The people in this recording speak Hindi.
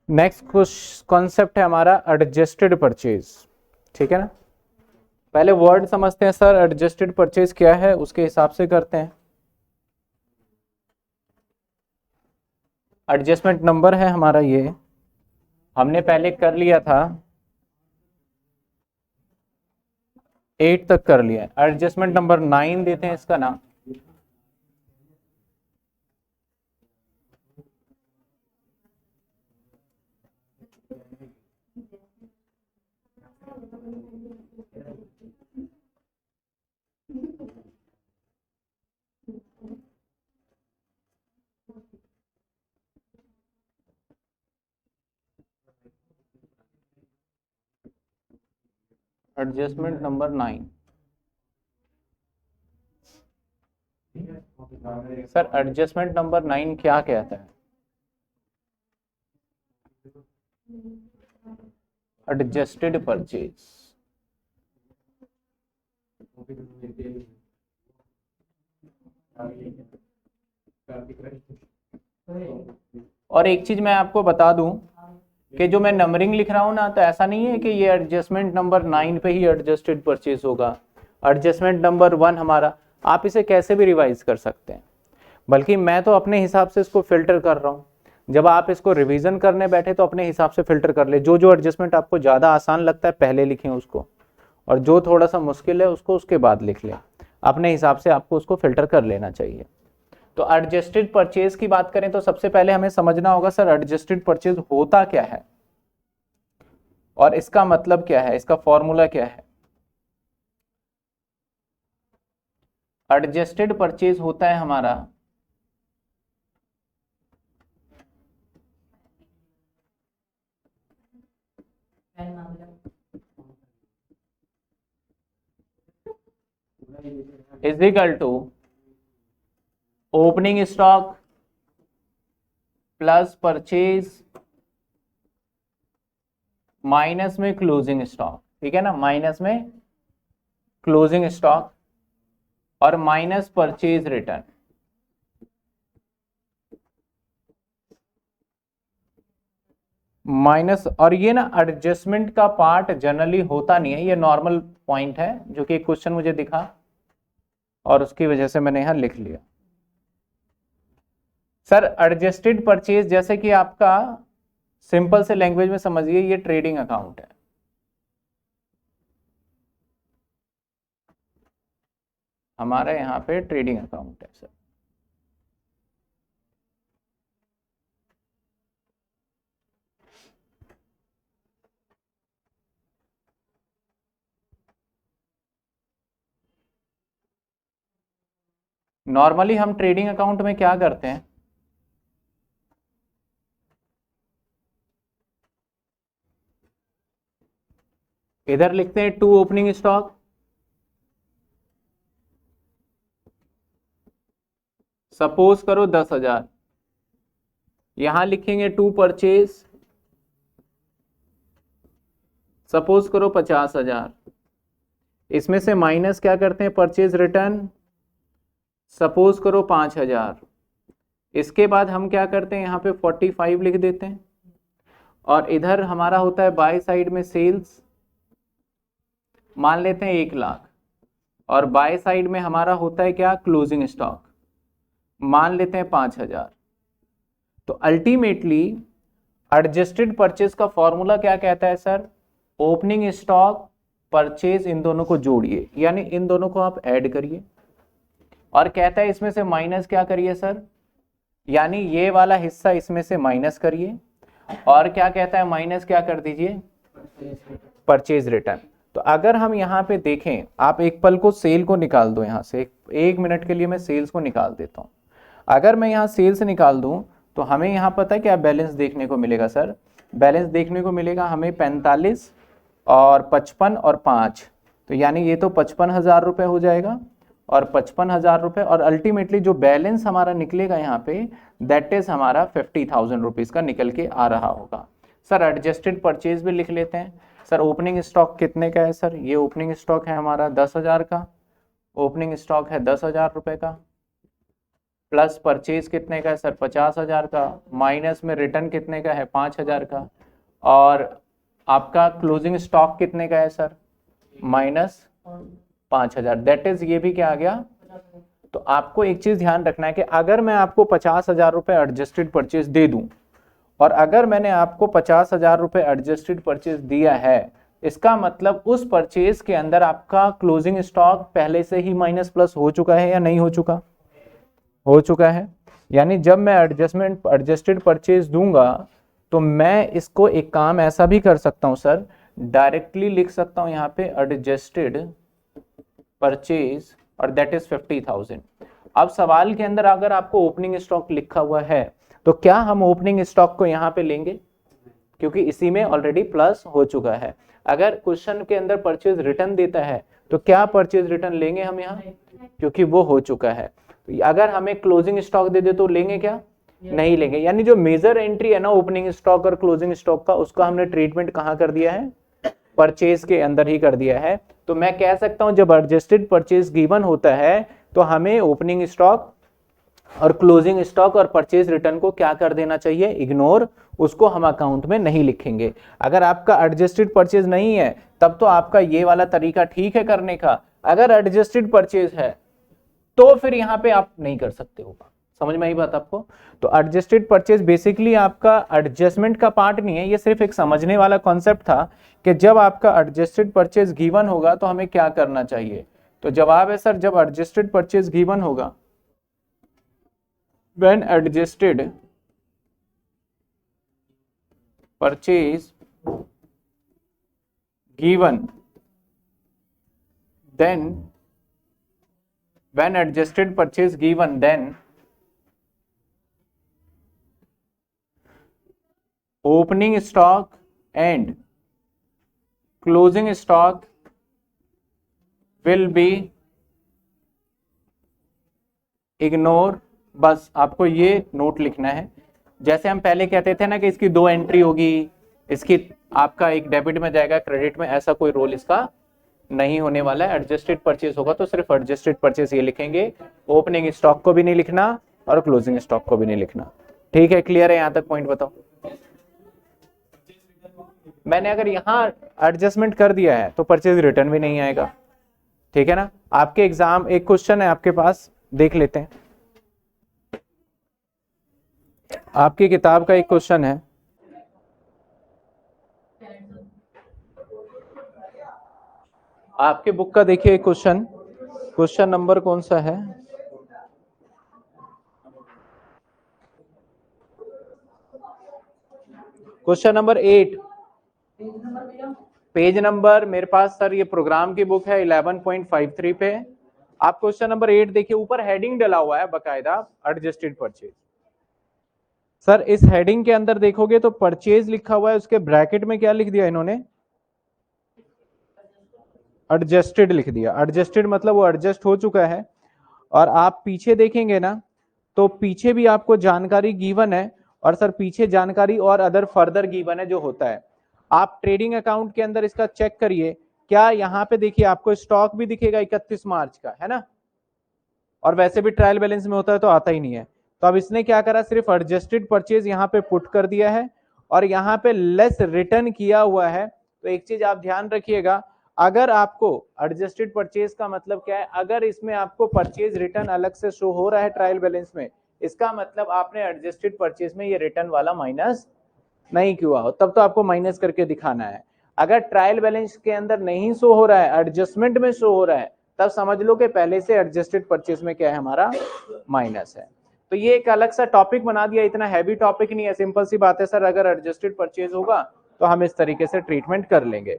नेक्स्ट कॉन्सेप्ट है हमारा एडजस्टेड परचेज, ठीक है ना। पहले वर्ड समझते हैं सर, एडजस्टेड परचेज क्या है उसके हिसाब से करते हैं। एडजस्टमेंट नंबर है हमारा, ये हमने पहले कर लिया था, 8 तक कर लिया। एडजस्टमेंट नंबर 9 देते हैं इसका नाम। Adjustment number 9 sir, adjustment number 9 क्या कहता है? Adjusted purchase. और एक चीज मैं आपको बता दूं कि जो मैं नंबरिंग लिख रहा हूं ना, तो ऐसा नहीं है कि ये एडजस्टमेंट नंबर 9 पे ही एडजस्टेड परचेज होगा। एडजस्टमेंट नंबर 1 हमारा, आप इसे कैसे भी रिवाइज कर सकते हैं, बल्कि मैं तो अपने हिसाब से इसको फिल्टर कर रहा हूँ। जब आप इसको रिवीजन करने बैठे तो अपने हिसाब से फिल्टर कर ले। जो जो एडजस्टमेंट आपको ज़्यादा आसान लगता है पहले लिखें उसको, और जो थोड़ा सा मुश्किल है उसको उसके बाद लिख लें। अपने हिसाब से आपको उसको फिल्टर कर लेना चाहिए। तो एडजस्टेड परचेज की बात करें तो सबसे पहले हमें समझना होगा सर एडजस्टेड परचेज होता क्या है और इसका मतलब क्या है, इसका फॉर्मूला क्या है। एडजस्टेड परचेज होता है हमारा is equal to opening stock plus purchase minus में क्लोजिंग स्टॉक, ठीक है ना, माइनस में क्लोजिंग स्टॉक और माइनस परचेज रिटर्न। माइनस, और ये ना एडजस्टमेंट का पार्ट जनरली होता नहीं है, ये नॉर्मल पॉइंट है जो कि एक क्वेश्चन मुझे दिखा और उसकी वजह से मैंने यहां लिख लिया। सर एडजस्टेड परचेज जैसे कि आपका सिंपल से लैंग्वेज में समझिए, ये ट्रेडिंग अकाउंट है। हमारे यहाँ पे ट्रेडिंग अकाउंट है सर। नॉर्मली हम ट्रेडिंग अकाउंट में क्या करते हैं, इधर लिखते हैं टू ओपनिंग स्टॉक, सपोज करो 10,000, यहां लिखेंगे टू परचेज, सपोज करो 50,000, इसमें से माइनस क्या करते हैं परचेज रिटर्न, सपोज करो 5,000। इसके बाद हम क्या करते हैं यहाँ पे 45 लिख देते हैं, और इधर हमारा होता है बाय साइड में सेल्स, मान लेते हैं 1,00,000, और बाय साइड में हमारा होता है क्या, क्लोजिंग स्टॉक, मान लेते हैं 5,000। तो अल्टीमेटली एडजस्टेड परचेज का फॉर्मूला क्या कहता है सर, ओपनिंग स्टॉक परचेज, इन दोनों को जोड़िए, यानी इन दोनों को आप ऐड करिए, और कहता है इसमें से माइनस क्या करिए सर, यानी ये वाला हिस्सा इसमें से माइनस करिए, और क्या कहता है माइनस क्या कर दीजिए, परचेज रिटर्न। तो अगर हम यहाँ पे देखें, आप एक पल को सेल को निकाल दो यहाँ से, एक मिनट के लिए मैं सेल्स को निकाल देता हूँ। अगर मैं यहाँ सेल्स निकाल दूं तो हमें यहाँ पता है क्या बैलेंस देखने को मिलेगा सर, बैलेंस देखने को मिलेगा हमें 45 और 55 और 5, तो यानी ये तो 55,000 रुपये हो जाएगा और 55,000 रुपये, और अल्टीमेटली जो बैलेंस हमारा निकलेगा यहाँ पे दैट इज हमारा 50,000 रुपीज़ का निकल के आ रहा होगा। सर एडजस्टेड परचेज भी लिख लेते हैं। सर ओपनिंग स्टॉक कितने का है सर, ये ओपनिंग स्टॉक है हमारा 10,000 का, ओपनिंग स्टॉक है 10,000 रुपये का, प्लस परचेज कितने का है सर 50,000 का, माइनस में रिटर्न कितने का है 5,000 का, और आपका क्लोजिंग स्टॉक कितने का है सर माइनस 5,000। दैट इज ये भी क्या आ गया। तो आपको एक चीज ध्यान रखना है कि अगर मैं आपको 50,000 रुपए एडजस्टेड परचेज दे दूं, और अगर मैंने आपको 50,000 रुपए एडजस्टेड परचेज दिया है, इसका मतलब उस परचेज के अंदर आपका क्लोजिंग स्टॉक पहले से ही माइनस प्लस हो चुका है या नहीं हो चुका, हो चुका है। यानी जब मैं एडजस्टेड परचेज दूंगा तो मैं इसको एक काम ऐसा भी कर सकता हूं सर, डायरेक्टली लिख सकता हूं यहाँ पे एडजस्टेड परचेज, और दैट इज 50,000। अब सवाल के अंदर अगर आपको ओपनिंग स्टॉक लिखा हुआ है तो क्या हम ओपनिंग स्टॉक को यहाँ पे लेंगे, क्योंकि इसी में ऑलरेडी प्लस हो चुका है। अगर क्वेश्चन के अंदर परचेज रिटर्न देता है तो क्या परचेज रिटर्न लेंगे हम यहाँ, क्योंकि वो हो चुका है। तो अगर हमें क्लोजिंग स्टॉक दे दे तो लेंगे क्या, नहीं लेंगे। यानी जो मेजर एंट्री है ना ओपनिंग स्टॉक और क्लोजिंग स्टॉक का, उसका हमने ट्रीटमेंट कहाँ कर दिया है, परचेज के अंदर ही कर दिया है। तो मैं कह सकता हूं जब एडजस्टेड परचेज गिवन होता है तो हमें ओपनिंग स्टॉक और क्लोजिंग स्टॉक और परचेज रिटर्न को क्या कर देना चाहिए, इग्नोर, उसको हम अकाउंट में नहीं लिखेंगे। अगर आपका एडजस्टेड परचेज नहीं है तब तो आपका ये वाला तरीका ठीक है करने का, अगर एडजस्टेड परचेज है तो फिर यहां पे आप नहीं कर सकते हो। समझ में आई बात आपको। तो एडजस्टेड परचेज बेसिकली आपका एडजस्टमेंट का पार्ट नहीं है, ये सिर्फ एक समझने वाला कॉन्सेप्ट था कि जब आपका एडजस्टेड परचेज गिवन होगा तो हमें क्या करना चाहिए। तो जवाब है सर जब एडजस्टेड परचेज गिवन होगा, when adjusted purchase given then, when adjusted purchase given then opening stock and closing stock will be ignore। बस आपको ये नोट लिखना है। जैसे हम पहले कहते थे ना कि इसकी दो एंट्री होगी, इसकी आपका एक डेबिट में जाएगा क्रेडिट में, ऐसा कोई रोल इसका नहीं होने वाला है। एडजस्टेड परचेज होगा तो सिर्फ एडजस्टेड परचेज ये लिखेंगे, ओपनिंग स्टॉक को भी नहीं लिखना और क्लोजिंग स्टॉक को भी नहीं लिखना। ठीक है, क्लियर है यहां तक पॉइंट बताओ। मैंने अगर यहां एडजस्टमेंट कर दिया है तो परचेज रिटर्न भी नहीं आएगा। ठीक है ना। आपके एग्जाम एक क्वेश्चन है आपके पास, देख लेते हैं। आपकी किताब का एक क्वेश्चन है, आपके बुक का देखिए क्वेश्चन, क्वेश्चन नंबर कौन सा है, क्वेश्चन नंबर 8, पेज नंबर मेरे पास सर ये प्रोग्राम की बुक है 11.53 पे। आप क्वेश्चन नंबर 8 देखिए, ऊपर हेडिंग डला हुआ है बकायदा एडजस्टेड परचेज। सर इस हेडिंग के अंदर देखोगे तो परचेज लिखा हुआ है, उसके ब्रैकेट में क्या लिख दिया इन्होंने, एडजस्टेड लिख दिया। एडजस्टेड मतलब वो एडजस्ट हो चुका है। और आप पीछे देखेंगे ना तो पीछे भी आपको जानकारी गिवन है, और सर पीछे जानकारी और अदर फर्दर गिवन है जो होता है। आप ट्रेडिंग अकाउंट के अंदर इसका चेक करिए, क्या यहाँ पे देखिए आपको स्टॉक भी दिखेगा 31 मार्च का, है ना, और वैसे भी ट्रायल बैलेंस में होता है तो आता ही नहीं है। तो अब इसने क्या करा, सिर्फ एडजस्टेड परचेज यहाँ पे पुट कर दिया है और यहाँ पे लेस रिटर्न किया हुआ है। तो एक चीज आप ध्यान रखिएगा, अगर आपको एडजस्टेड परचेज का मतलब क्या है, अगर इसमें आपको परचेज रिटर्न अलग से शो हो रहा है ट्रायल बैलेंस में, इसका मतलब आपने एडजस्टेड परचेज में ये रिटर्न वाला माइनस नहीं किया हो, तब तो आपको माइनस करके दिखाना है। अगर ट्रायल बैलेंस के अंदर नहीं शो हो रहा है, एडजस्टमेंट में शो हो रहा है, तब समझ लो कि पहले से एडजस्टेड परचेज में क्या है, हमारा माइनस है। तो ये एक अलग सा टॉपिक बना दिया, इतना हैवी टॉपिक नहीं है, सिंपल सी बात है सर, अगर एडजस्टेड परचेज होगा तो हम इस तरीके से ट्रीटमेंट कर लेंगे।